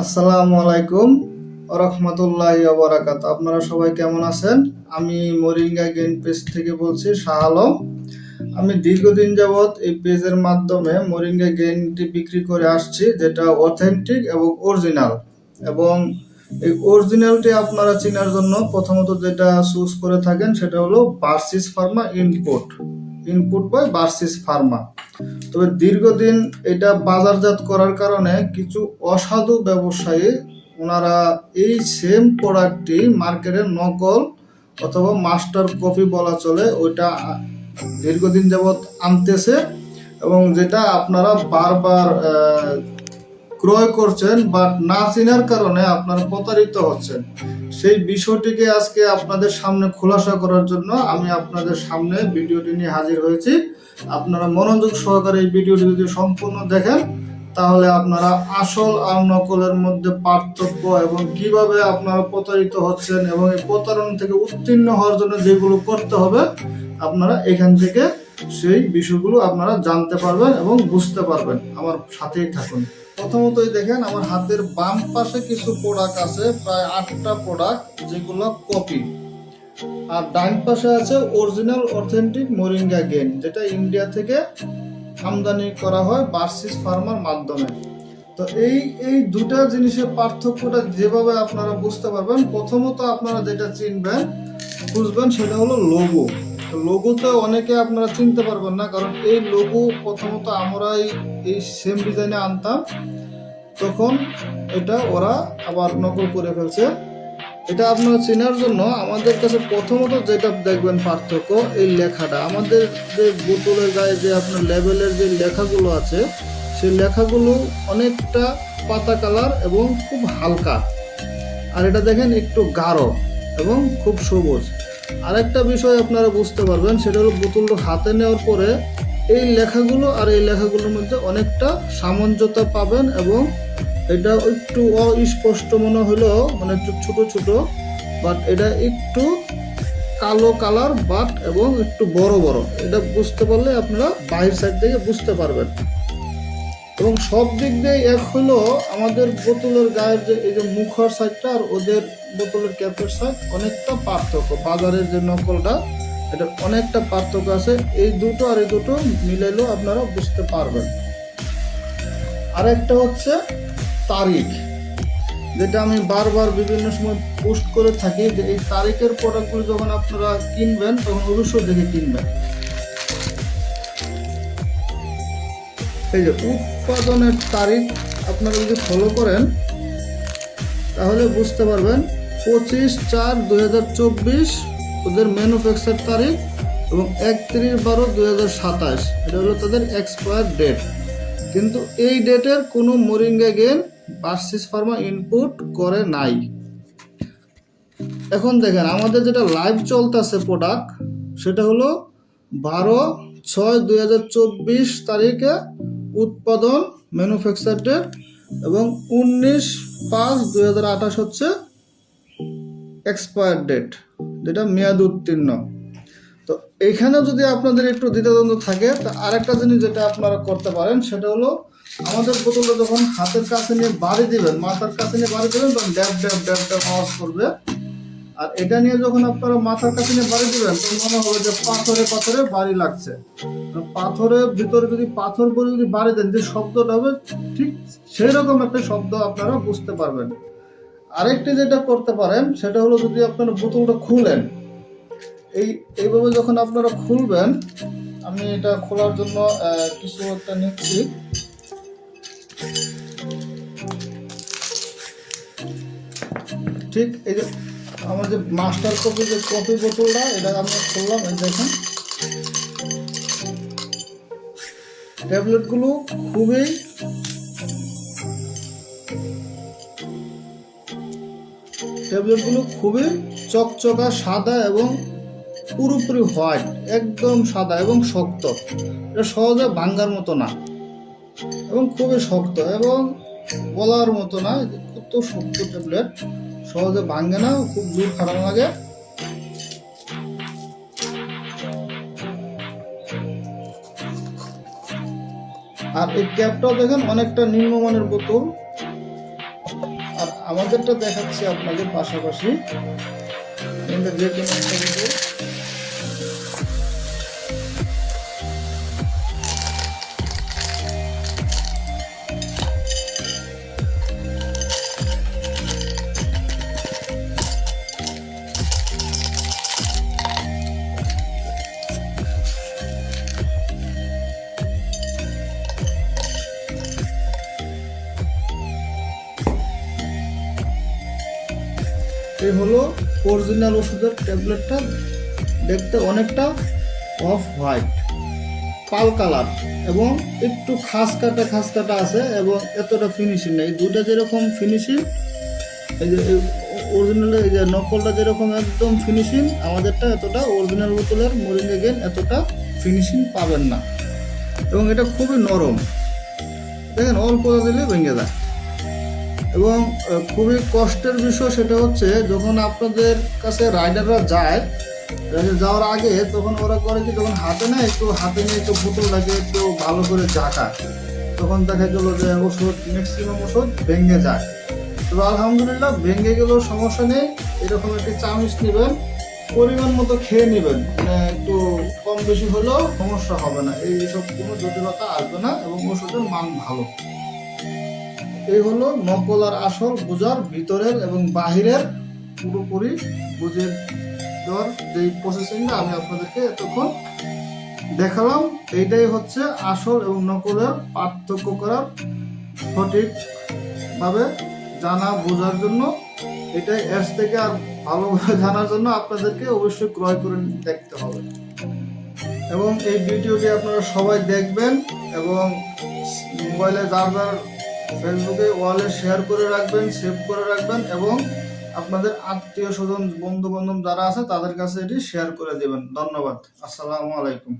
আসসালামু আলাইকুম রহমতুল্লাহি ওয়া বারাকাতুহু। আপনারা সবাই কেমন আছেন? আমি মোরিঙ্গা গেইন পেজ থেকে বলছি, শাহ আলম। আমি দীর্ঘদিন যাবৎ এই পেজের মাধ্যমে মোরিঙ্গা গেইনটি বিক্রি করে আসছি, যেটা অথেন্টিক এবং অরিজিনাল। এবং এই অরিজিনালটি আপনারা চেনার জন্য প্রথমত যেটা চুজ করে থাকেন সেটা হলো ভার্সিস ফার্মা ইনপুট বাই ভার্সিস ফার্মা। তবে দীর্ঘদিন এটা বাজারজাত করার কারণে কিছু অসাধু ব্যবসায়ী ওনারা এই সেম প্রোডাক্টটি মার্কেটে নকল অথবা মাস্টার কপি বলা চলে, ওইটা দীর্ঘদিন যাবৎ আনতেছে এবং যেটা আপনারা বারবার ক্রয় করছেন, বাট না চেনার কারণে আপনারা প্রতারিত হচ্ছেন। সেই বিষয়টিকে আজকে আপনাদের সামনে খোলাসা করার জন্য আমি আপনাদের সামনে ভিডিওটি নিয়ে হাজির হয়েছি। আপনারা মনোযোগ সহকারে এই ভিডিওটি যদি সম্পূর্ণ দেখেন তাহলে আপনারা আসল আর নকলের মধ্যে পার্থক্য এবং কিভাবে আপনারা প্রতারিত হচ্ছেন এবং এই প্রতারণা থেকে উত্তীর্ণ হওয়ার জন্য যেগুলো করতে হবে আপনারা এখান থেকে সেই বিষয়গুলো আপনারা জানতে পারবেন এবং বুঝতে পারবেন। আমার সাথেই থাকুন। প্রথমতই দেখেন, আমার হাতের বাম পাশে কিছু প্রোডাক্ট আছে, প্রায় 8টা প্রোডাক্ট, যেগুলো কপি। আর ডান পাশে আছে অরিজিনাল অথেন্টিক মোরিঙ্গা গেইন, যেটা ইন্ডিয়া থেকে আমদানি করা হয় ভার্সিস ফার্মার মাধ্যমে। তো এই দুটা জিনিসের পার্থক্যটা যেভাবে আপনারা বুঝতে পারবেন, প্রথমত আপনারা যেটা চিনবেন বুঝবেন সেটা হলো লোগো। লোগোতে অনেকে আপনারা চিনতে পারবেন না, কারণ এই লোগো প্রথমত আমরা এই সেম ডিজাইনে আনতাম, তখন এটা ওরা আবার নকল করে ফেলছে। এটা আপনারা চেনার জন্য আমাদের কাছে প্রথমত যেটা দেখবেন পার্থক্য, এই লেখাটা। আমাদের যে বোতলের গায়ে যে আপনার লেবেলের যে লেখাগুলো আছে, সেই লেখাগুলো অনেকটা পাতা কালার এবং খুব হালকা, আর এটা দেখেন একটু গাঢ় এবং খুব সবুজ। আরেকটা বিষয় আপনারা বুঝতে পারবেন, সেটা হলো বোতলটা হাতে নেওয়ার পরে এই লেখাগুলো আর এই লেখাগুলোর মধ্যে অনেকটা সামঞ্জস্য পাবেন এবং এটা একটু অস্পষ্ট মনে হলেও, মানে একটু ছোট ছোট, বাট এটা একটু কালো কালার বাট এবং একটু বড় বড়। এটা বুঝতে পারলে আপনারা বাহির সাইড থেকে বুঝতে পারবেন। এবং সব দিক দিয়ে এক হলো আমাদের বোতলের গায়ের যে এই যে মুখের সাইডটা আর ওদের বোতলের ক্যাপের সাইড অনেকটা পার্থক্য। বাজারের যে নকলটা, এটা অনেকটা পার্থক্য আছে। এই দুটো আর এই দুটো মিলাইলেও আপনারা বুঝতে পারবেন। আরেকটা হচ্ছে তারিখ, যেটা আমি বারবার বিভিন্ন সময় পোস্ট করে থাকি, যে এই তারিখের প্রোডাক্টগুলো যখন আপনারা কিনবেন তখন অবশ্যই দেখে কিনবেন। এই যে উৎপাদনের তারিখ আপনারা যদি ফলো করেন তাহলে বুঝতে পারবেন 25/4/2024 ওদের ম্যানুফ্যাকচার তারিখ এবং 31/12/2027 এটা হলো তাদের এক্সপায়ার ডেট। কিন্তু এই ডেটের কোনো moringa gain versus pharma input করে নাই। এখন দেখেন আমাদের যেটা লাইভ চলতেছে প্রোডাক্ট, সেটা হলো 12/6/2024 তারিখে উৎপাদন ম্যানুফ্যাকচার ডেট এবং 19/5/2028 হচ্ছে এক্সপায়ার ডেট, যেটা মেয়াদ উত্তীর্ণ। তো এইখানে যদি আপনাদের একটু দ্বিধাদ্বন্দ্ব থাকে, তা আরেকটা জিনিস যেটা আপনারা করতে পারেন সেটা হলো, আমাদের বোতলটা যখন হাতের কাছে নিয়ে বাড়ি দিবেন, মাথার কাছে নিয়ে বাড়ি দিবেন, তখন ড্যাব ড্যাব ড্যাব ড্যাব আওয়াজ করবে। আর এটা নিয়ে যখন আপনারা মাথার কাছে নিয়ে বাড়ি দিবেন তখন মনে হবে যে পাথরে পাথরে বাড়ি লাগছে। পাথরের ভিতরে যদি পাথর বলে যদি বাড়ি দেন, যে শব্দটা হবে ঠিক সেই রকম একটা শব্দ আপনারা বুঝতে পারবেন। আরেকটি যেটা করতে পারেন সেটা হলো, যদি আপনারা বোতলটা খুলেন, এইভাবে যখন আপনারা খুলবেন, আমি এটা খোলার জন্য কিছু একটা নিচ্ছি। ঠিক এই যে আমার যে মাস্টার কপি যে কপি বোতলটা, এটা আমরা খুললাম। এই দেখেন ট্যাবলেটগুলো খুবই চকচকা সাদা এবং পুরোপুরি হোয়াইট, একদম সাদা এবং শক্ত। এটা সহজে ভাঙ্গার মতো না এবং খুবই শক্ত এবং বলার মতো না। কত শক্ত ট্যাবলেট, সহজে ভাঙ্গে না, খুব জোর খারাপ লাগে। আর এই ক্যাপটাও দেখেন অনেকটা নিম্নমানের বোতল, আর আমাদেরটা দেখাচ্ছি আপনাদের পাশাপাশি। আমাদের যে কোনো একটা ভিডিও এই হলো অরিজিনাল ওষুধের ট্যাবলেটটা। দেখতে অনেকটা অফ হোয়াইট পাল কালার এবং একটু খাস কাটা আছে এবং এতটা ফিনিশিং নেই। দুটো যেরকম ফিনিশিং, এই যে অরিজিনালের এই যে নকলটা যেরকম একদম ফিনিশিং, আমাদেরটা এতটা অরিজিনাল বোতলের মোরিঙ্গা গেন এতটা ফিনিশিং পাবেন না। এবং এটা খুবই নরম, দেখেন অল্প দিলে ভেঙে যায়। এবং খুবই কষ্টের বিষয় সেটা হচ্ছে যখন আপনাদের কাছে রাইডাররা যায়, যাওয়ার আগে তখন ওরা করে কি, যখন হাতে নেয় একটু হাতে নিয়ে একটু বোতলটাকে একটু ভালো করে ঝাঁকা, তখন দেখা গেলো যে ওষুধ ম্যাক্সিমাম ওষুধ ভেঙে যায়। তবে আলহামদুলিল্লাহ ভেঙে গেলেও সমস্যা নেই। এরকম একটি চামচ নেবেন, পরিমাণ মতো খেয়ে নেবেন, মানে একটু কম বেশি হলেও সমস্যা হবে না, এইসব কোনো জটিলতা আসবে না এবং ওষুধের মান ভালো। এই হলো নকল আর আসল বোঝার ভিতরের এবং বাহিরের পুরোপুরি বুঝে দেওয়ার যে প্রসেসিংটা আমি আপনাদেরকে এতক্ষণ দেখালাম। এইটাই হচ্ছে আসল এবং নকলের পার্থক্য করার সঠিকভাবে জানা বোঝার জন্য। এটাই এর থেকে আর ভালোভাবে জানার জন্য আপনাদেরকে অবশ্যই ক্রয় করে দেখতে হবে। এবং এই ভিডিওটি আপনারা সবাই দেখবেন এবং মোবাইলে যার ফেসবুকে ওয়ালে শেয়ার করে রাখবেন, সেভ করে রাখবেন এবং আপনাদের আত্মীয় স্বজন বন্ধু বান্ধব যারা আছে তাদের কাছে এটি শেয়ার করে দেবেন। ধন্যবাদ। আসসালামু আলাইকুম।